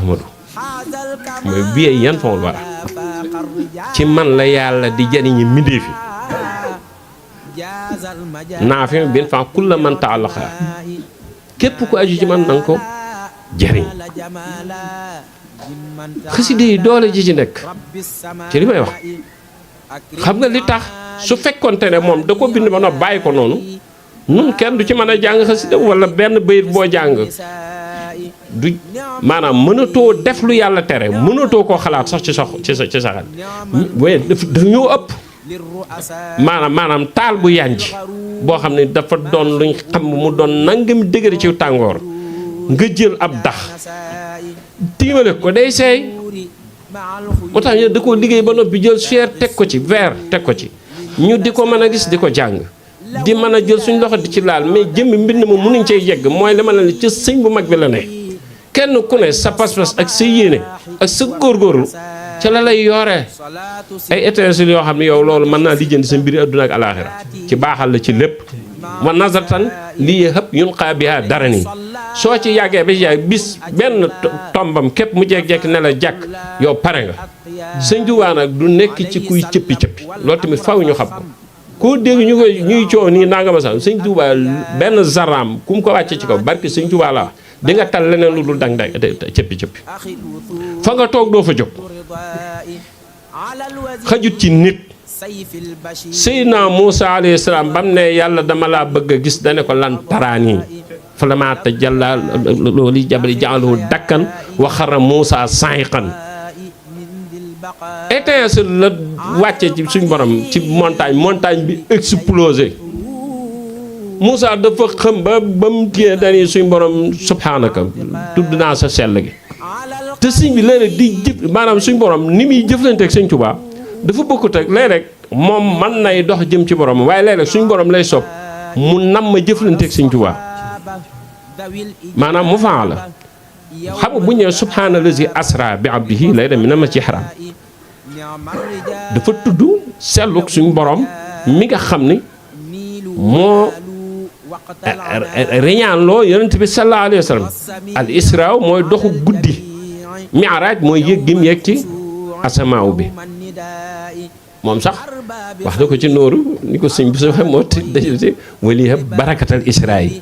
Ahmadu mooy biyee yan fawul wara ci man la yàlla di jariñi mbindéef yi naafi bin fa kulla man taalaqa képp ku aju ci man nanga ko jariñ xasida yi doole ji ci nekk ci li may wax xam nga li tax su fekkonte ne moom da ko bind ba no bàyyi ko noonu nun kenn du ci mën a jàng xasida wala benn bayit boo jàng du maanaam mënatoo def lu yàlla tere mënatoo koo xalaat sax ci sa xel waaye daf ñoo ëpp maanaam taal bu yànj boo xam ne dafa doon luñ xam mu doon nangami dëgëri ci tàngoor nga jël ab dax tiimale ko day seey moo tax ñu da koo liggéey ba noppi jël suyeer teg ko ci verre teg ko ci ñu di ko mën a gis di ko jàng di mën a jël suñ loxo di ci laal mais jëmmi mbind ma mënuñ cay yegg mooy li ma la ne ci sëñ bu mag bi la ne kenn ku ne sa pas-pas ak sa yéene ak sa góorgóorlu ca la lay yooree ay étincelles yoo xam ne yow loolu mën naa lijjanti sa mbiri adduna ak alaaxira ci baaxal la ci lépp wa nazartan lii hëpp yun xaa biha dara nii soo ci yàggee ba ci yàgg bis benn tombam képp mu jekk-jekk ne la jàkk yow pare nga sëñ Tuubaa nag du nekk ci kuy cëppi-cëppi loolu tamit faw ñu xam ko koo dégg ñu koy ñuy coow nii nangama sax sëñ Tuubaa benn zaraam ku mu ko wàcce ci kaw barki sëñ Tuubaa la wax di nga tal leneen lu dul dang cëppi-cëppi fa nga toog doo fa jóg xajut ci nit Seydina Muusaa alayhi salaam bam ne yàlla dama laa bëgg a gis dane ko lan taraani fa lama tajalla loolu jabali ja'alahu dakkan wa xarra Muusaa sa'iqan étincelle la wàcce ci suñ borom ci montagne bi explosé Muusaa dafa xam ba mu téye dañuy suñ borom subhaanaka tudd naa sa sell gi te sëñ bi léeg-léeg di jëf maanaam suñ borom ni muy jëflante ak sëñ Tuubaa dafa bokkut ak léeg-léeg moom mën nay dox jëm ci borom waaye léeg-léeg suñ borom lay sopp mu nam ma jëflante ak sëñ Tuubaa maanaam mu faa la xam nga bu ñëwee subhaanallazi asra bi abdihi lay dem na ma ci xaram dafa tudd selluk suñ borom mi nga xam ni moo riñaan loo yonent bi sallallahu alayhi wa sallam al isra mooy doxu guddi mi'raaj mooy yéeg gim yéeg ci asamaaw bi moom sax wax na ko ci nooru ni ko sëñ bi sa moo dajale wali barakatal isra yi